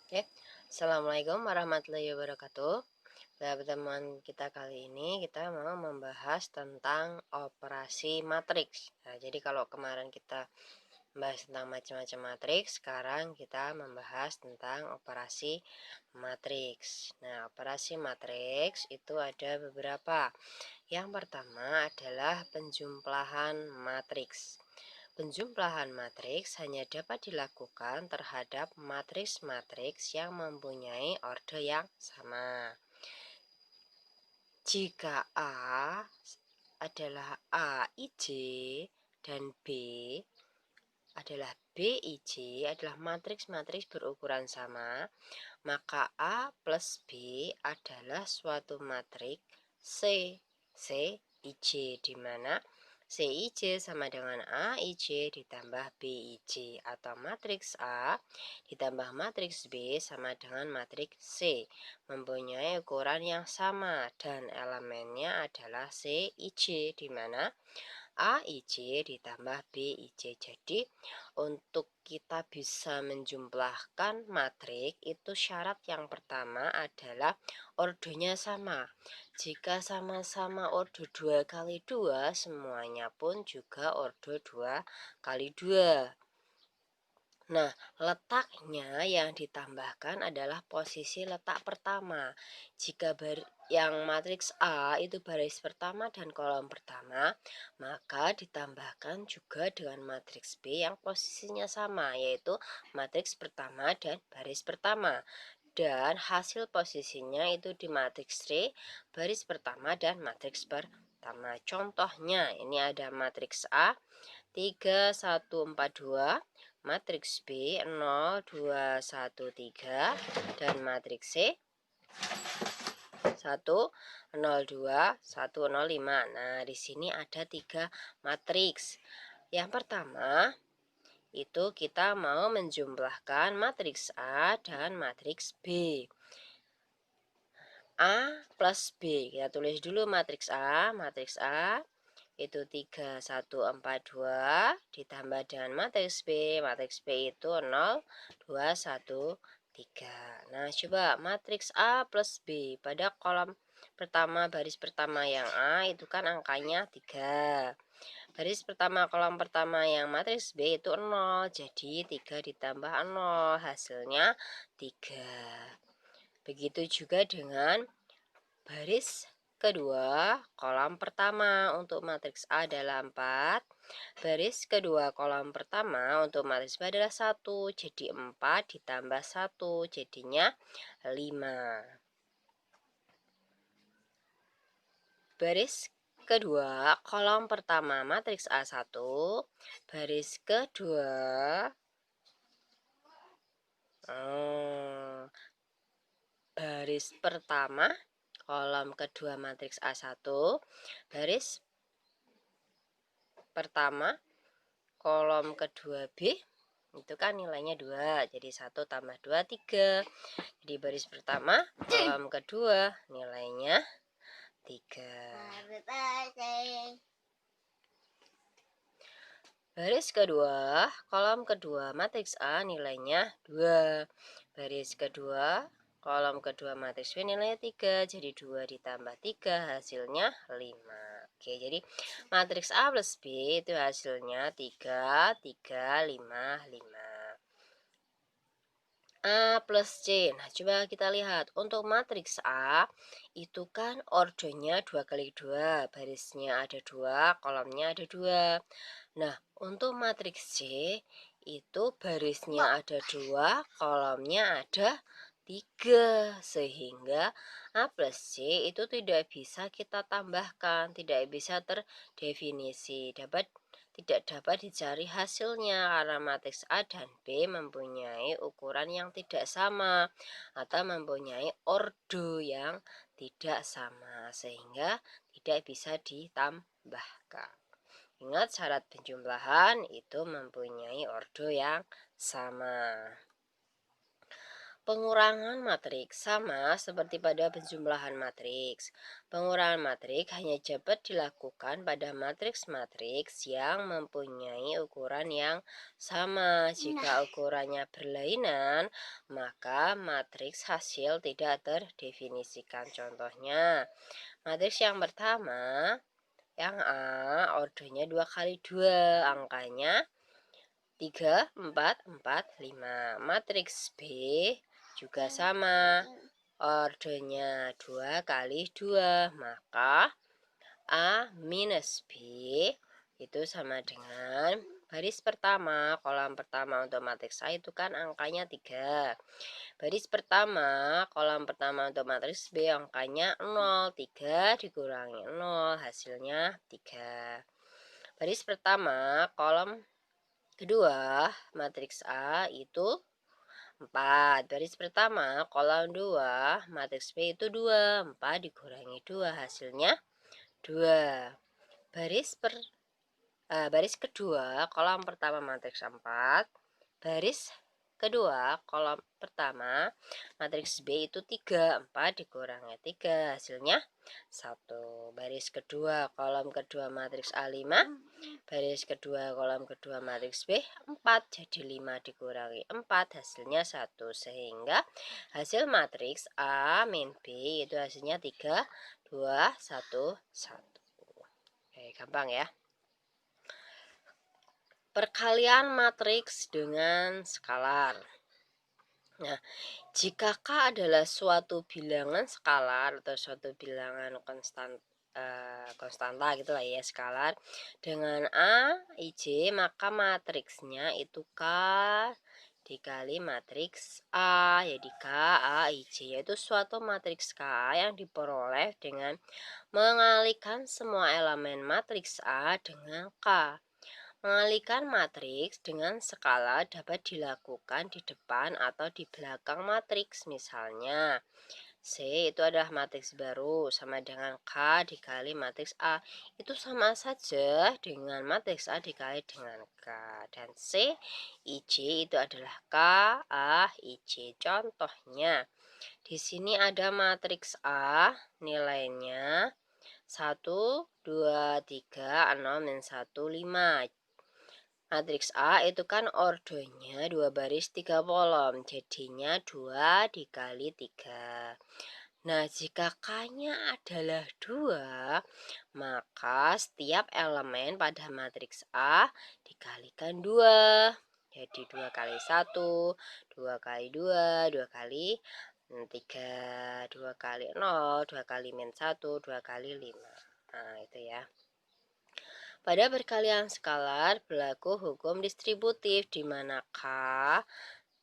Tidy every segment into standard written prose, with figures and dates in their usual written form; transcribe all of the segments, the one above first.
Oke, Assalamualaikum warahmatullahi wabarakatuh. Pada pertemuan kita kali ini kita mau membahas tentang operasi matriks. Nah, jadi kalau kemarin kita membahas tentang macam-macam matriks, sekarang kita membahas tentang operasi matriks. Nah, operasi matriks itu ada beberapa. Yang pertama adalah penjumlahan matriks. Penjumlahan matriks hanya dapat dilakukan terhadap matriks-matriks yang mempunyai orde yang sama. Jika A adalah AIJ dan B adalah BIJ adalah matriks-matriks berukuran sama, maka A plus B adalah suatu matriks CIJ, di mana CIJ sama dengan AIJ ditambah BIJ, atau matriks A ditambah matriks B sama dengan matriks C, mempunyai ukuran yang sama dan elemennya adalah CIJ, di mana AIJ ditambah BIJ. Jadi untuk kita bisa menjumlahkan matriks itu syarat yang pertama adalah ordenya sama. Jika sama-sama orde 2 kali 2, semuanya pun juga orde 2 kali 2. Nah, letaknya yang ditambahkan adalah posisi letak pertama. Jika yang matriks A itu baris pertama dan kolom pertama, maka ditambahkan juga dengan matriks B yang posisinya sama, yaitu matriks pertama dan baris pertama. Dan hasil posisinya itu di matriks C, baris pertama dan matriks pertama. Contohnya, ini ada matriks A 3, 1, 4, 2, matriks B 0, 2, 1, 3, dan matriks C 1, 0, 2, 1, 0, 5. Nah, di sini ada 3 matriks. Yang pertama, itu kita mau menjumlahkan matriks A dan matriks B. A plus B. Kita tulis dulu matriks A. Matriks A itu 3, 1, 4, 2 ditambah dengan matriks B. Matriks B itu 0, 2, 1, 3. Nah, coba matriks A plus B. Pada kolom pertama, baris pertama yang A itu kan angkanya 3. Baris pertama, kolom pertama yang matriks B itu 0. Jadi 3 ditambah 0 hasilnya 3. Begitu juga dengan baris kedua, kolom pertama untuk matriks A adalah 4. Baris kedua, kolom pertama untuk matriks B adalah 1. Jadi 4 ditambah 1 jadinya 5. Baris kedua, kolom pertama matriks A1. Baris kedua, baris pertama, kolom kedua matriks A1. Baris pertama, kolom kedua B itu kan nilainya 2, jadi 1 tambah 2, 3. Jadi baris pertama, kolom kedua nilainya 3. Baris kedua, kolom kedua matriks A nilainya 2. Baris kedua, kolom kedua matriks B nilainya 3. Jadi 2 ditambah 3 hasilnya 5. Oke, jadi matriks A plus B itu hasilnya 3, 3, 5, 5. A plus C. Nah, coba kita lihat. Untuk matriks A, itu kan ordenya 2 kali 2. Barisnya ada 2, kolomnya ada 2. Nah, untuk matriks C, itu barisnya ada 2, kolomnya ada 3. Sehingga A plus C itu tidak bisa kita tambahkan, tidak bisa terdefinisi, tidak dapat dicari hasilnya karena matriks A dan B mempunyai ukuran yang tidak sama atau mempunyai orde yang tidak sama, sehingga tidak bisa ditambahkan. Ingat, syarat penjumlahan itu mempunyai orde yang sama. Pengurangan matriks sama seperti pada penjumlahan matriks. Pengurangan matriks hanya dapat dilakukan pada matriks-matriks yang mempunyai ukuran yang sama. Jika ukurannya berlainan, maka matriks hasil tidak terdefinisikan. Contohnya, matriks yang pertama, yang A, ordernya 2 kali 2, angkanya 3, 4, 4, 5. Matriks B juga sama, ordernya 2 kali 2, maka A minus B itu sama dengan baris pertama, kolom pertama untuk matriks A itu kan angkanya 3. Baris pertama, kolom pertama untuk matriks B angkanya 0, 3 dikurangi 0, hasilnya 3. Baris pertama, kolom kedua, matriks A itu 4. Baris pertama, kolom 2, matriks B itu 2. 4 dikurangi 2, hasilnya 2. Baris kedua, kolom pertama matriks 4. Baris kedua, kolom pertama, matriks B itu 3. 4 dikurangi 3, hasilnya 1. Baris kedua, kolom kedua matriks A5. Baris kedua, kolom kedua matriks B 4. Jadi 5 dikurangi 4, hasilnya 1. Sehingga hasil matriks A min B itu hasilnya 3, 2, 1, 1. Oke, gampang ya. Perkalian matriks dengan skalar. Nah, jika K adalah suatu bilangan skalar atau suatu bilangan konstanta gitulah ya, skalar dengan A, IJ, maka matriksnya itu K dikali matriks A, jadi K, A, IJ, yaitu suatu matriks K yang diperoleh dengan mengalihkan semua elemen matriks A dengan K. Mengalihkan matriks dengan skala dapat dilakukan di depan atau di belakang matriks. Misalnya, C itu adalah matriks baru sama dengan K dikali matriks A. Itu sama saja dengan matriks A dikali dengan K. Dan C, IJ itu adalah K, A, IJ. Contohnya, di sini ada matriks A, nilainya 1, 2, 3, 0, dan 1, 5. Matriks A itu kan ordonya 2 baris 3 kolom, jadinya 2 dikali 3. Nah, jika K-nya adalah 2, maka setiap elemen pada matriks A dikalikan 2. Jadi 2 kali 1, 2 kali 2, 2 kali 3, 2 kali 0, 2 kali min 1, 2 kali 5. Nah, itu ya. Pada perkalian skalar berlaku hukum distributif di mana K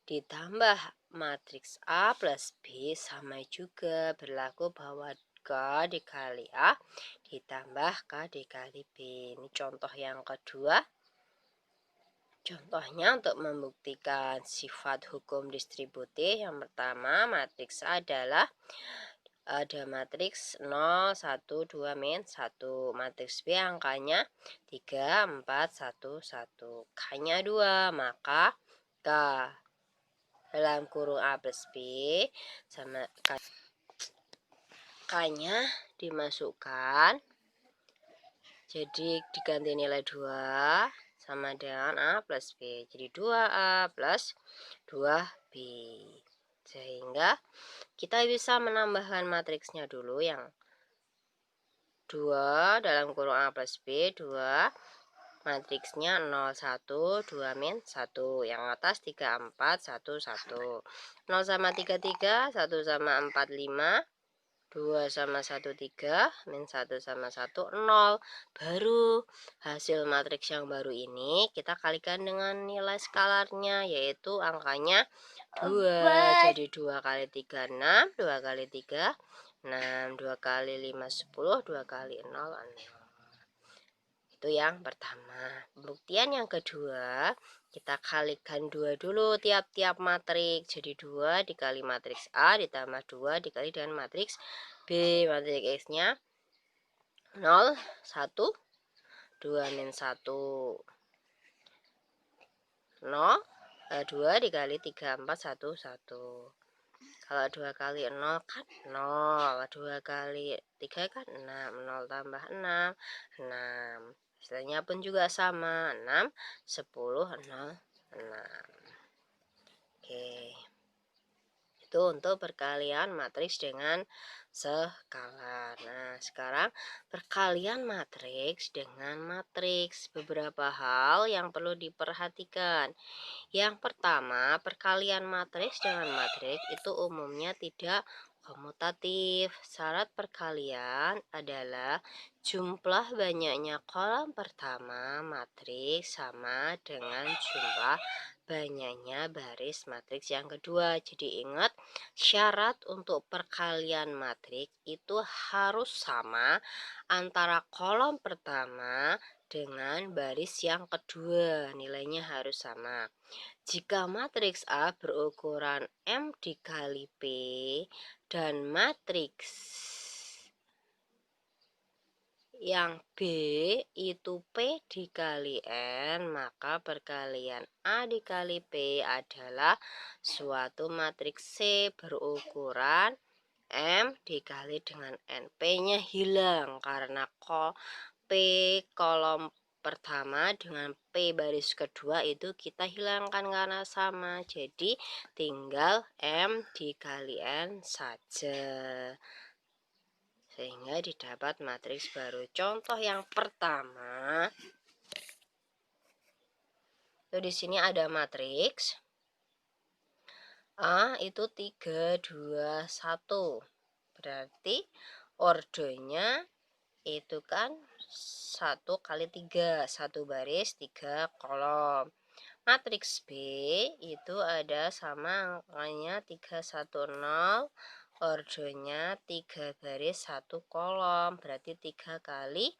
ditambah matriks A plus B sama juga berlaku bahwa K dikali A ditambah K dikali B. Ini contoh yang kedua. Contohnya untuk membuktikan sifat hukum distributif, yang pertama matriks A adalah ada matriks 0, 1, 2, min 1. Matriks B angkanya 3, 4, 1, 1. K-nya 2, maka K dalam kurung A plus B sama K-nya dimasukkan. Jadi diganti nilai 2 sama dengan A plus B. Jadi 2A plus 2B. Sehingga kita bisa menambahkan matriksnya dulu yang 2 dalam kurung A plus B, 2 matriksnya 0, 1, 2 min 1. Yang atas 3, 4, 1, 1. 0 sama 3, 3, 1 sama 4, 5, 2 sama 1, 3, min 1 sama 1, 0. Baru hasil matriks yang baru ini kita kalikan dengan nilai skalarnya, yaitu angkanya 2. Jadi 2 kali 3, 6, 2 kali 3, 6, 2 kali 5, 10, 2 kali 0, 0. Itu yang pertama. Pembuktian yang kedua, kita kalikan 2 dulu tiap-tiap matriks. Jadi 2 dikali matriks A ditambah 2 dikali dengan matriks B. Matriks X-nya 0, 1, 2 min 1. 0, 2 dikali 3, 4, 1, 1. Kalau 2 kali 0 kan 0, 2 kali 3 kan 6, 0 tambah 6, 6. Hasilnya pun juga sama, 6, 10, 0, 6. Oke. Itu untuk perkalian matriks dengan skala. Nah, sekarang perkalian matriks dengan matriks. Beberapa hal yang perlu diperhatikan. Yang pertama, perkalian matriks dengan matriks itu umumnya tidak komutatif. Syarat perkalian adalah jumlah banyaknya kolom pertama matriks sama dengan jumlah banyaknya baris matriks yang kedua. Jadi ingat, syarat untuk perkalian matriks itu harus sama antara kolom pertama dengan baris yang kedua. Nilainya harus sama. Jika matriks A berukuran M dikali P dan matriks yang B itu P dikali N, maka perkalian A dikali P adalah suatu matriks C berukuran M dikali dengan N. P-nya hilang karena P kolom pertama dengan P baris kedua itu kita hilangkan karena sama. Jadi tinggal M dikali N saja. Sehingga didapat matriks baru. Contoh yang pertama, itu di sini ada matriks A itu 3, 2, 1. Berarti ordonya itu kan 1 kali 3, 1 baris 3 kolom. Matriks B itu ada sama angkanya 310, ordonya 3 baris 1 kolom, berarti 3 kali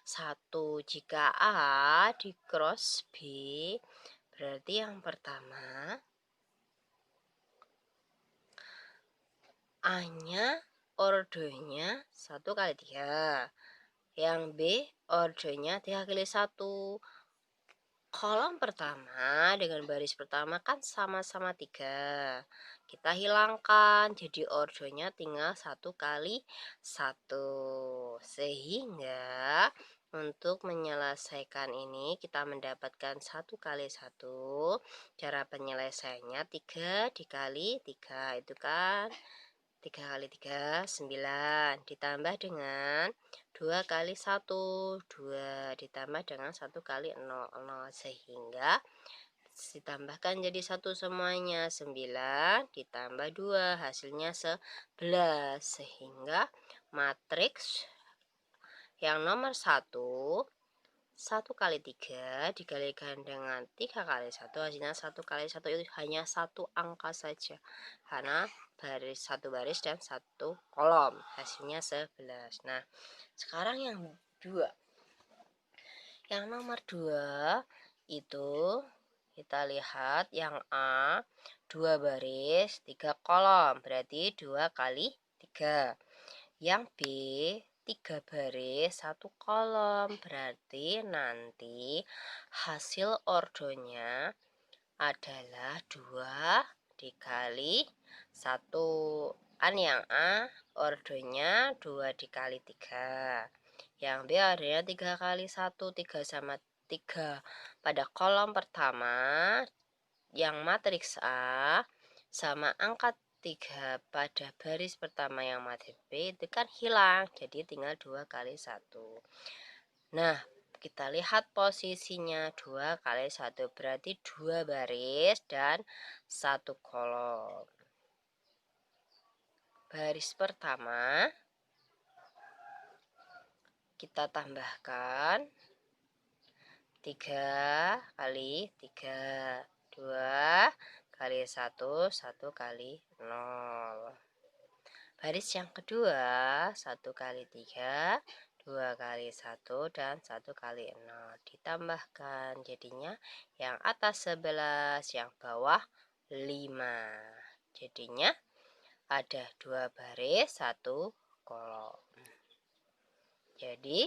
1. Jika A di cross B, berarti yang pertama A-nya ordonya 1 kali 3. Yang B ordonya 3 kali 1. Kolom pertama dengan baris pertama kan sama-sama 3. Kita hilangkan, jadi ordonya tinggal 1 kali 1. Sehingga untuk menyelesaikan ini kita mendapatkan 1 kali 1. Cara penyelesaiannya 3 dikali 3. Itu kan 3 kali 3, 9. Ditambah dengan 2 kali 1, 2. Ditambah dengan 1 kali 0, 0. Sehingga ditambahkan jadi 1 semuanya. 9 ditambah 2, hasilnya 11. Sehingga matriks yang nomor 1, 1 kali 3 dikalikan dengan 3 kali 1, hasilnya 1 kali 1 itu hanya 1 angka saja. Karena baris 1 baris dan 1 kolom, hasilnya 11. Nah, sekarang yang 2. Yang nomor 2 itu kita lihat yang A 2 baris 3 kolom, berarti 2 kali 3. Yang B 3 baris 1 kolom, berarti nanti hasil ordonya adalah 2 dikali 1. Kan yang A ordonya 2 dikali 3. Yang B ordonya 3 kali 1, 3 sama 3. Pada kolom pertama yang matriks A sama angka 3 pada baris pertama yang matriks B itu kan hilang, jadi tinggal 2 kali 1. Nah, kita lihat posisinya 2 kali 1 berarti 2 baris dan 1 kolom. Baris pertama kita tambahkan 3 kali 3, 2 kali 1, 1 kali 0. Baris yang kedua 1 kali 3, 2 kali 1 dan 1 kali 0. Ditambahkan jadinya yang atas 11, yang bawah 5. Jadinya ada 2 baris 1 kolom. Jadi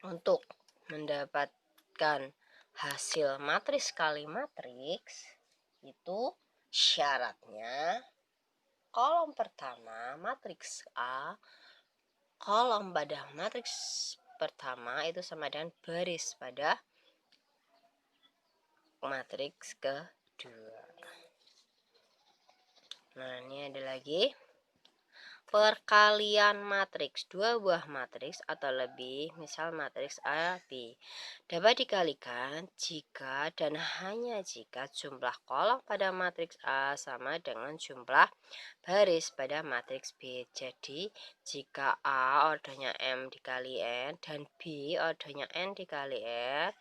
untuk mendapatkan hasil matriks kali matriks itu syaratnya kolom pertama matriks A, kolom pada matriks pertama itu sama dengan baris pada matriks kedua. Nah, ini ada lagi perkalian matriks. Dua buah matriks atau lebih, misal matriks A, B, dapat dikalikan jika dan hanya jika jumlah kolom pada matriks A sama dengan jumlah baris pada matriks B. Jadi, jika A ordernya M dikali N dan B ordernya N dikali R,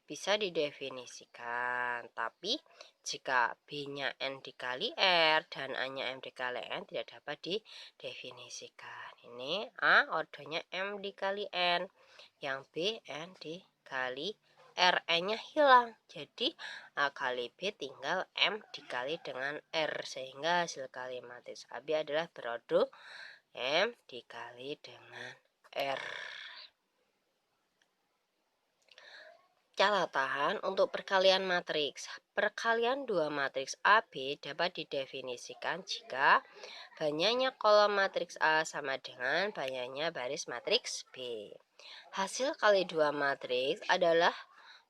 bisa didefinisikan, tapi jika B-nya N dikali R dan A-nya M dikali N tidak dapat didefinisikan. Ini A ordernya M dikali N, yang B N dikali R, N-nya hilang. Jadi A kali B tinggal M dikali dengan R, sehingga hasil kali matriks AB adalah berordo M dikali dengan R. Catatan untuk perkalian matriks. Perkalian dua matriks AB dapat didefinisikan jika banyaknya kolom matriks A sama dengan banyaknya baris matriks B. Hasil kali dua matriks adalah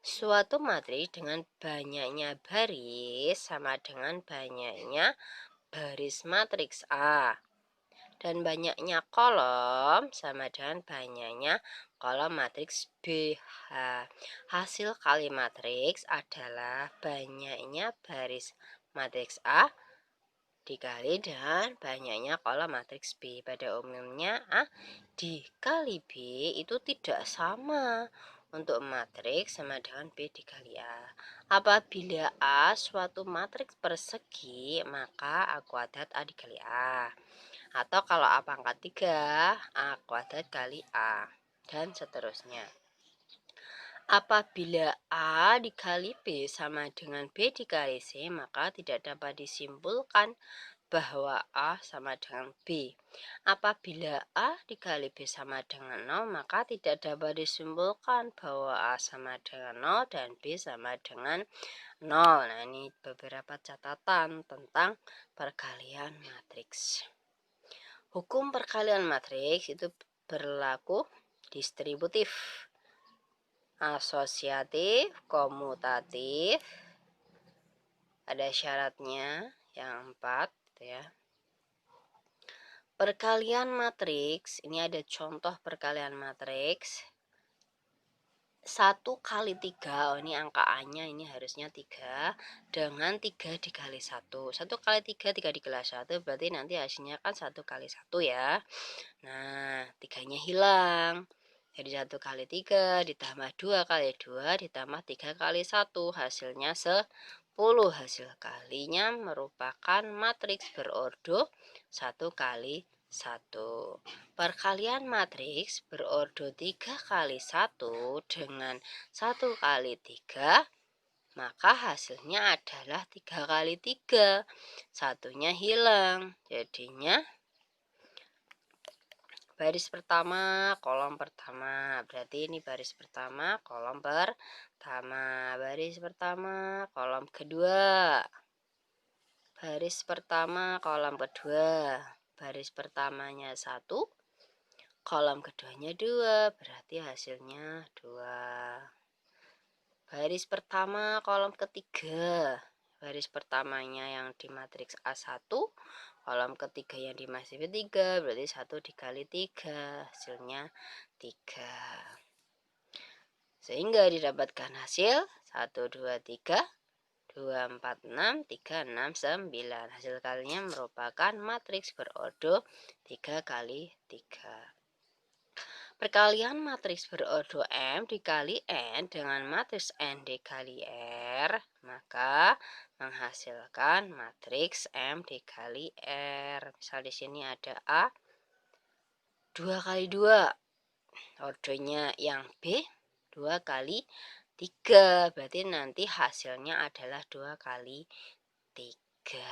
suatu matriks dengan banyaknya baris sama dengan banyaknya baris matriks A. Dan banyaknya kolom sama dengan banyaknya kolom matriks B. Hasil kali matriks adalah banyaknya baris matriks A dikali dengan banyaknya kolom matriks B. Pada umumnya A dikali B itu tidak sama untuk matriks sama dengan B dikali A. Apabila A suatu matriks persegi, maka A kuadrat A dikali A. Atau kalau A pangkat 3, A kuadrat kali A, dan seterusnya. Apabila A dikali B sama dengan B dikali C, maka tidak dapat disimpulkan bahwa A sama dengan B. Apabila A dikali B sama dengan 0, maka tidak dapat disimpulkan bahwa A sama dengan 0 dan B sama dengan 0. Nah, ini beberapa catatan tentang perkalian matriks. Hukum perkalian matriks itu berlaku distributif, asosiatif, komutatif. Ada syaratnya yang 4 ya. Perkalian matriks, ini ada contoh perkalian matriks. 1 kali 3, ini angka A-nya ini harusnya 3, dengan 3 dikali 1. 1 kali 3, 3 dikali 1, berarti nanti hasilnya kan 1 kali 1 ya. Nah, 3-nya hilang. Jadi 1 kali 3 ditambah 2 kali 2 ditambah 3 kali 1, hasilnya 10. Hasil kalinya merupakan matriks berordo 1 kali 1. Perkalian matriks berordo 3 kali 1 dengan 1 kali 3, maka hasilnya adalah 3 kali 3. Satunya hilang, jadinya baris pertama, kolom pertama. Berarti ini baris pertama, kolom pertama. Baris pertama, kolom kedua. Baris pertama, kolom kedua. Baris pertamanya 1, kolom keduanya 2, berarti hasilnya 2. Baris pertama, kolom ketiga. Baris pertamanya yang di matriks A1, kolom ketiga yang di matriks B3, berarti 1 dikali 3, hasilnya 3. Sehingga didapatkan hasil 1, 2, 3, 2, 4, 6, 3, 6, 9. Hasil kalinya merupakan matriks berordo 3 kali 3. Perkalian matriks berordo M dikali N dengan matriks N dikali R, maka menghasilkan matriks M dikali R. Misal di sini ada A 2 kali 2, ordonya yang B 2 kali 3, berarti nanti hasilnya adalah 2 kali 3.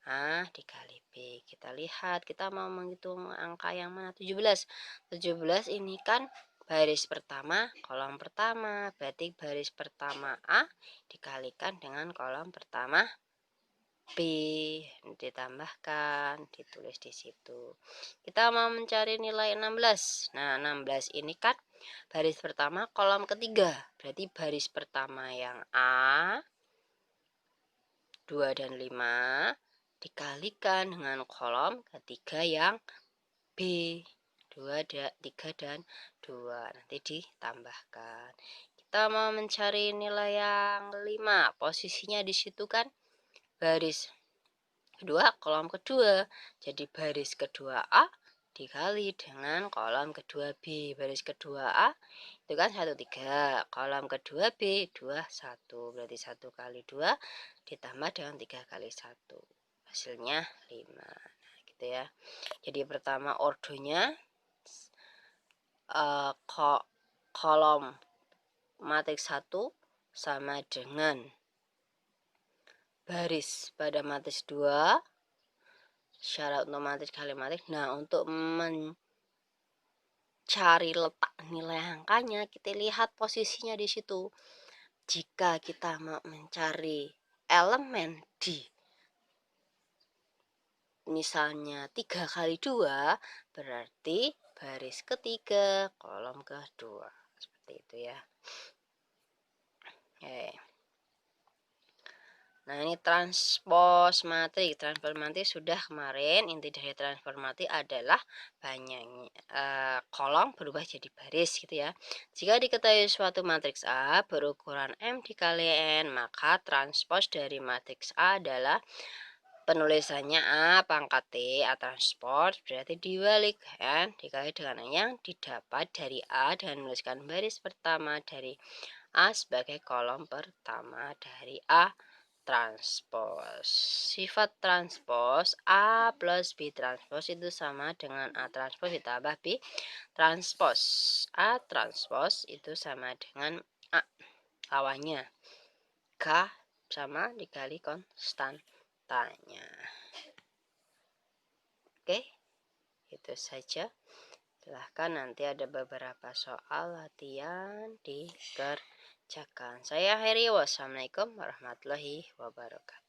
A dikali B. Kita lihat, kita mau menghitung angka yang mana? 17. 17 ini kan baris pertama, kolom pertama. Berarti baris pertama A dikalikan dengan kolom pertama B, ditambahkan, ditulis di situ. Kita mau mencari nilai 16. Nah, 16 ini kan baris pertama kolom ketiga. Berarti baris pertama yang A, 2 dan 5 dikalikan dengan kolom ketiga yang B, 2, 3 dan 2. Nanti ditambahkan. Kita mau mencari nilai yang 5. Posisinya di situ kan baris kedua, kolom kedua. Jadi baris kedua A dikali dengan kolom kedua B. Baris kedua A itu kan 1, 3. Kolom kedua B 2, 1. Berarti 1 kali 2 ditambah dengan 3 kali 1. Hasilnya 5. Nah, gitu ya. Jadi pertama ordonya kolom matriks 1 sama dengan baris pada matriks 2, syarat untuk matriks kali matriks. Nah, untuk mencari letak nilai angkanya, kita lihat posisinya di situ. Jika kita mau mencari elemen di misalnya 3 kali 2, berarti baris ketiga, kolom kedua. Seperti itu ya. Oke. Nah, ini transpos matriks. Transpos matriks sudah kemarin. Inti dari transpos matriks adalah banyak kolom berubah jadi baris gitu ya. Jika diketahui suatu matriks A berukuran M dikali N, maka transpos dari matriks A adalah penulisannya A pangkat T, A transpos berarti dibalik N dikali dengan yang didapat dari A dengan menuliskan baris pertama dari A sebagai kolom pertama dari A transpos. Sifat transpos A plus B transpos itu sama dengan A transpos ditambah B transpos. A transpos itu sama dengan A lawannya. K sama dikali konstantanya. Oke, itu saja. Silahkan nanti ada beberapa soal latihan dikerjakan. Saya Heri, wassalamualaikum warahmatullahi wabarakatuh.